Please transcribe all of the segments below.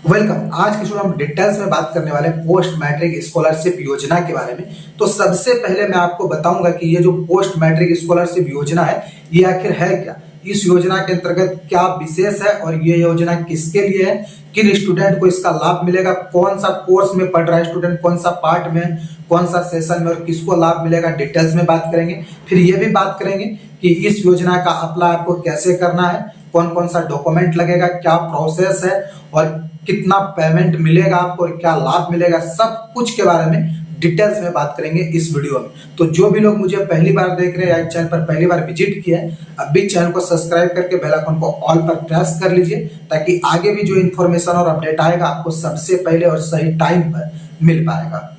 Welcome. आज की जो हम डिटेल्स में बात करने वाले हैं पोस्ट मैट्रिक स्कॉलरशिप योजना के बारे में। तो सबसे पहले मैं आपको बताऊंगा कि ये जो पोस्ट मैट्रिक स्कॉलरशिप योजना है ये आखिर है क्या, इस योजना के अंतर्गत क्या विशेष है और ये योजना किसके लिए है, किन स्टूडेंट को इसका लाभ मिलेगा, कौन सा कोर्स में पढ़ रहा है स्टूडेंट, कौन सा पार्ट में, कौन सा सेशन में और किसको लाभ मिलेगा, डिटेल्स में बात करेंगे। फिर ये भी बात करेंगे कि इस योजना का अप्लाई आपको कैसे करना है, कौन कौन सा डॉक्यूमेंट लगेगा, क्या प्रोसेस है और कितना पेमेंट मिलेगा आपको और क्या लाभ मिलेगा, सब कुछ के बारे में डिटेल्स में बात करेंगे इस वीडियो में। तो जो भी लोग मुझे पहली बार देख रहे हैं या चैनल पर पहली बार विजिट किया है, अभी चैनल को सब्सक्राइब करके बेल आइकन को ऑल पर प्रेस कर लीजिए ताकि आगे भी जो इन्फॉर्मेशन और अपडेट आएगा आपको सबसे पहले और सही टाइम पर मिल पाएगा।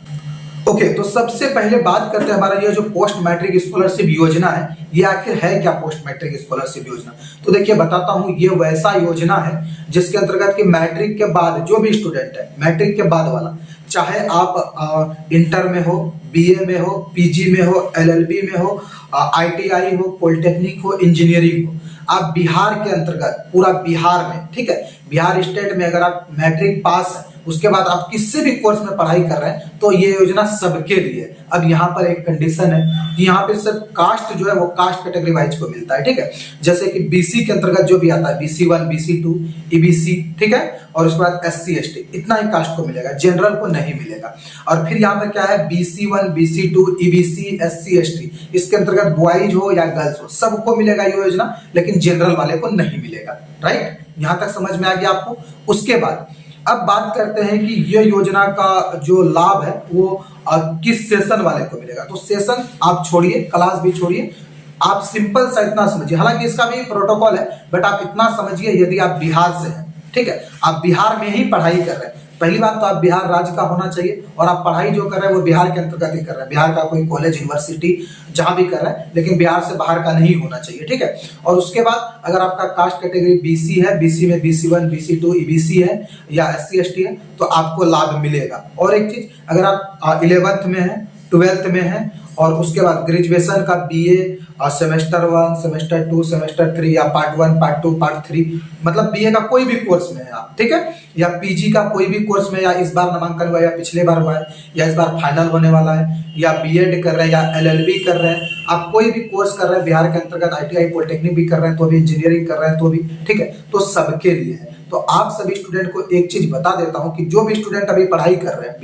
ओके, तो सबसे पहले बात करते हैं हमारा ये जो पोस्ट मैट्रिक स्कॉलरशिप योजना है ये आखिर है क्या। पोस्ट मैट्रिक स्कॉलरशिप योजना तो देखिए बताता हूं, ये वैसा योजना है जिसके अंतर्गत कि मैट्रिक के बाद जो भी स्टूडेंट है, मैट्रिक के बाद वाला, चाहे आप इंटर में हो, बीए में हो, पीजी में हो, एलएलबी में हो, आईटीआई हो, पॉलिटेक्निक हो, इंजीनियरिंग हो, आप बिहार के अंतर्गत पूरा बिहार में, ठीक है, बिहार स्टेट में अगर आप मैट्रिक पास है उसके बाद आप किसी भी कोर्स में पढ़ाई कर रहे हैं तो ये योजना सबके लिए। अब यहाँ पर एक कंडीशन है कि यहाँ पे सिर्फ कास्ट जो है वो कास्ट कैटेगरी वाइज को मिलता है, ठीक है। जैसे कि बीसी के अंतर्गत जो भी आता है BC1, BC2, EBC, ठीक है, और उसके बाद SC ST, इतना ही कास्ट को मिलेगा, जनरल को नहीं मिलेगा। और फिर यहाँ पर क्या है, BC1, BC2, EBC, SC ST, इसके अंतर्गत बॉयज हो या गर्ल्स हो सबको मिलेगा ये योजना, लेकिन जनरल वाले को नहीं मिलेगा। राइट, यहाँ तक समझ में आ गया आपको। उसके बाद अब बात करते हैं कि ये योजना का जो लाभ है वो किस सेशन वाले को मिलेगा। तो सेशन आप छोड़िए, क्लास भी छोड़िए, आप सिंपल सा इतना समझिए, हालांकि इसका भी प्रोटोकॉल है, बट आप इतना समझिए यदि आप बिहार से हैं, ठीक है, आप बिहार में ही पढ़ाई कर रहे हैं, पहली बात तो आप बिहार राज्य का होना चाहिए और आप पढ़ाई जो कर रहे हैं वो बिहार के अंतर्गत ही कर रहे हैं, बिहार का कोई कॉलेज यूनिवर्सिटी जहां भी कर रहे हैं, लेकिन बिहार से बाहर का नहीं होना चाहिए, ठीक है। और उसके बाद अगर आपका कास्ट कैटेगरी BC है, BC में BC1, BC2, EBC है या SC ST है तो आपको लाभ मिलेगा। और एक चीज, अगर आप 11th में है, 12th में है और उसके बाद ग्रेजुएशन का BA सेमेस्टर 1, सेमेस्टर 2, सेमेस्टर 3 या पार्ट 1, पार्ट 2, पार्ट 3, मतलब BA का कोई भी कोर्स में है आप, ठीक है, या PG का कोई भी कोर्स में, या इस बार नामांकन हुआ या पिछले बार हुआ है या इस बार फाइनल होने वाला है, या BEd कर रहे हैं या LLB कर रहे हैं, आप कोई भी कोर्स कर रहे हैं बिहार के अंतर्गत, ITI पॉलिटेक्निक भी कर रहे हैं तो भी, इंजीनियरिंग कर रहे हैं तो भी, ठीक है, तो सबके लिए है। तो आप सभी स्टूडेंट को एक चीज बता देता हूं कि जो भी स्टूडेंट अभी पढ़ाई कर रहे हैं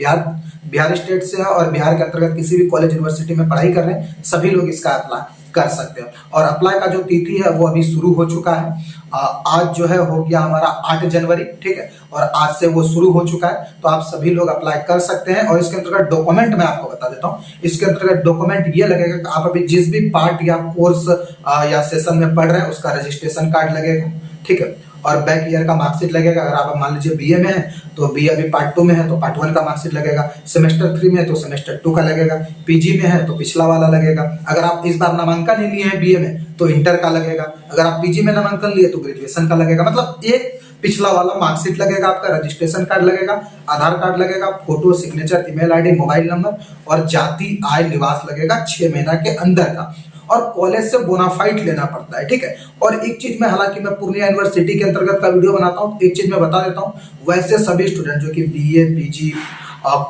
बिहार स्टेट से है और बिहार के अंतर्गत किसी भी कॉलेज यूनिवर्सिटी में पढ़ाई कर रहे हैं, सभी लोग इसका अप्लाई कर सकते हैं। और अप्लाई का जो तिथि है वो अभी शुरू हो चुका है, आज जो है हो गया हमारा 8 जनवरी, ठीक है, और आज से वो शुरू हो चुका है, तो आप सभी लोग अप्लाई कर सकते हैं। और इसके अंतर्गत डॉक्यूमेंट मैं आपको बता देता हूँ, इसके अंतर्गत डॉक्यूमेंट ये लगेगा कि आप अभी जिस भी पार्ट या कोर्स या सेशन में पढ़ रहे हैं उसका रजिस्ट्रेशन कार्ड लगेगा, ठीक है, और बैक ईयर का मार्कशीट लगेगा। अगर आप मान लीजिए BA में है तो BA अभी पार्ट 2 में है तो पार्ट 1 का मार्कशीट लगेगा, सेमेस्टर 3 में है तो सेमेस्टर 2 का लगेगा, PG में है तो पिछला वाला लगेगा, अगर आप इस बार नामांकन ही लिए हैं BA में तो इंटर का लगेगा, अगर आप PG में नामांकन लिए तो ग्रेजुएशन का लगेगा, मतलब एक पिछला वाला मार्कशीट लगेगा, आपका रजिस्ट्रेशन कार्ड लगेगा, आधार कार्ड लगेगा, photo, signature, email ID, mobile number और जाति, आय, निवास लगेगा 6 महीना के अंदर का, और कॉलेज से बोनाफाइड लेना पड़ता है, ठीक है। और एक चीज मैं, हालांकि मैं पूर्णिया यूनिवर्सिटी के अंतर्गत का वीडियो बनाता हूँ, एक चीज मैं बता देता हूँ, वैसे सभी स्टूडेंट जो कि BA, PG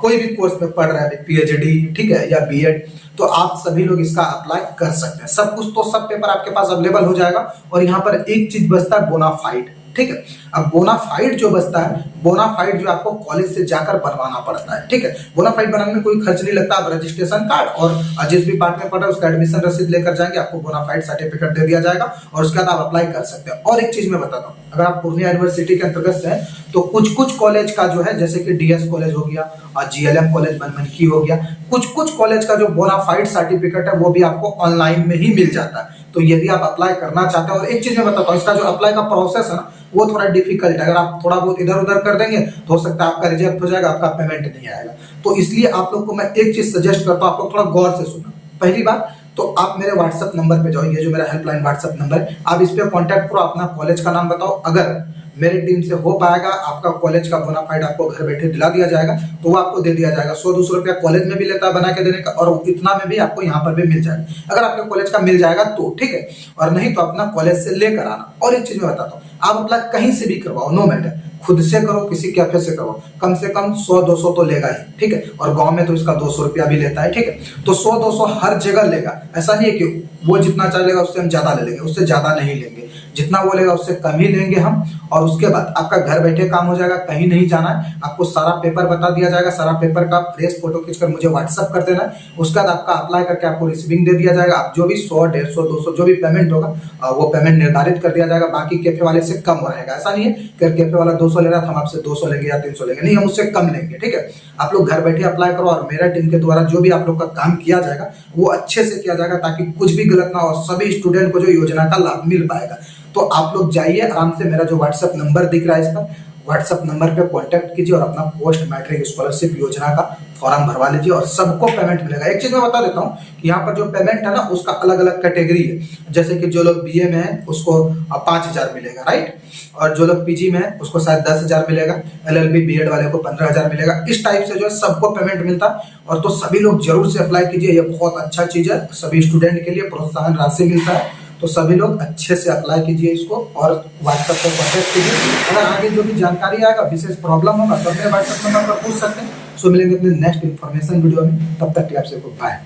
कोई भी कोर्स में पढ़ रहे हैं, PhD, ठीक है, या BEd, तो आप सभी लोग इसका अप्लाई कर सकते हैं। सब कुछ तो सब पेपर आपके पास अवेलेबल हो जाएगा। और यहाँ पर एक चीज बचता है, बोनाफाइड, ठीक है। अब बोनाफाइड जो बचता है, बोनाफाइड जो आपको कॉलेज से जाकर बनवाना पड़ता है, ठीक है। बोनाफाइड बनाने में कोई खर्च नहीं लगता, आप रजिस्ट्रेशन कार्ड और जिस भी पार्ट में पढ़ रहे हैं उसका एडमिशन रसीद लेकर जाएंगे, आपको बोनाफाइड सर्टिफिकेट दे दिया जाएगा और उसके बाद आप अप्लाई कर सकते हैं। और एक चीज मैं बताता हूँ, अगर आप पूर्णिया यूनिवर्सिटी के अंतर्गत से हैं तो कुछ कॉलेज का जो है, जैसे कि DS कॉलेज हो गया और GLM कॉलेज बनमनखी हो गया, कुछ कॉलेज का जो बोनाफाइड सर्टिफिकेट है वो भी आपको ऑनलाइन में ही मिल जाता है। तो यदि आप अप्लाई करना चाहते हैं, और एक चीज मैं बताता हूँ, इसका जो अप्लाई का प्रोसेस है ना वो थोड़ा डिफिकल्ट है, अगर आप थोड़ा बहुत इधर उधर कर देंगे तो हो सकता है आपका रिजेक्ट हो जाएगा, आपका पेमेंट नहीं आएगा। तो इसलिए आप लोग को मैं एक चीज सजेस्ट करता हूँ, आप लोग थोड़ा गौर से सुनना। पहली बात तो आप मेरे व्हाट्सएप नंबर पे जाओ, ये जो मेरा हेल्पलाइन व्हाट्सएप नंबर है, आप इस पे कांटेक्ट करो, अपना कॉलेज का नाम बताओ, अगर मेरिट टीम से हो पाएगा, आपका कॉलेज का बोनाफाइड आपको घर बैठे दिला दिया जाएगा, तो वो आपको दे दिया जाएगा। 100-200 रुपया कॉलेज में भी लेता है बना के देने का, और इतना में भी आपको यहाँ पर भी मिल जाएगा। अगर आपके कॉलेज का मिल जाएगा तो ठीक है, और नहीं तो अपना कॉलेज से लेकर आना। और एक चीज मैं बताता हूँ, आप अप्लाई कहीं से भी करवाओ, नो मैटर, खुद से करो, किसी कैफे से करो, कम से कम 100-200 तो लेगा ही, ठीक है। और गांव में तो इसका 200 रुपया भी लेता है, ठीक है। तो 100-200 हर जगह लेगा, ऐसा नहीं है कि वो जितना चाहेगा उससे हम ज्यादा ले लेंगे, उससे ज्यादा नहीं लेंगे, जितना वो लेगा उससे कम ही लेंगे हम। और उसके बाद आपका घर बैठे काम हो जाएगा, कहीं नहीं जाना है, आपको सारा पेपर बता दिया जाएगा, सारा पेपर का फ्रेश फोटो खींचकर मुझे व्हाट्सअप कर देना है। उसके बाद आपका अप्लाई करके आपको रिसीविंग दे दिया जाएगा। आप जो भी 100, 150, 200 जो भी पेमेंट होगा वो पेमेंट निर्धारित कर दिया जाएगा, बाकी कैफे वाले से कम रहेगा। ऐसा नहीं है कि कैफे वाला 200 ले रहा था हम आपसे 200 लेंगे या 300 लेंगे, नहीं, हम उससे कम लेंगे, ठीक है। आप लोग घर बैठे अप्लाई करो, और मेरा टीम के द्वारा जो भी आप लोग का काम किया जाएगा वो अच्छे से किया जाएगा, ताकि कुछ भी गलत ना हो, सभी स्टूडेंट को जो योजना का लाभ मिल पाएगा। तो आप लोग जाइए आराम से, मेरा जो व्हाट्सएप नंबर दिख रहा है इस पर व्हाट्सएप नंबर पे कांटेक्ट कीजिए और अपना पोस्ट मैट्रिक स्कॉलरशिप योजना का फॉर्म भरवा लीजिए, और सबको पेमेंट मिलेगा। एक चीज मैं बता देता हूँ कि यहाँ पर जो पेमेंट है ना उसका अलग अलग कैटेगरी है। जैसे कि जो लोग बीए में है उसको 5,000 मिलेगा, राइट, और जो लोग पीजी में है उसको शायद 10,000 मिलेगा, एलएलबी बीएड वाले को 15,000 मिलेगा। इस टाइप से जो है सबको पेमेंट मिलता है। और तो सभी लोग जरूर से अप्लाई कीजिए, ये बहुत अच्छा चीज है, सभी स्टूडेंट के लिए प्रोत्साहन राशि मिलता है। तो सभी लोग अच्छे से अप्लाई कीजिए इसको, और व्हाट्सएप पर कॉन्टेक्ट कीजिए। अगर आगे जो भी जानकारी आएगा, विशेष प्रॉब्लम होगा तो मेरे व्हाट्सएप नंबर पर पूछ सकते हैं। सो मिलेंगे अपने नेक्स्ट इन्फॉर्मेशन वीडियो में, तब तक के लिए आपसे गुड बाय।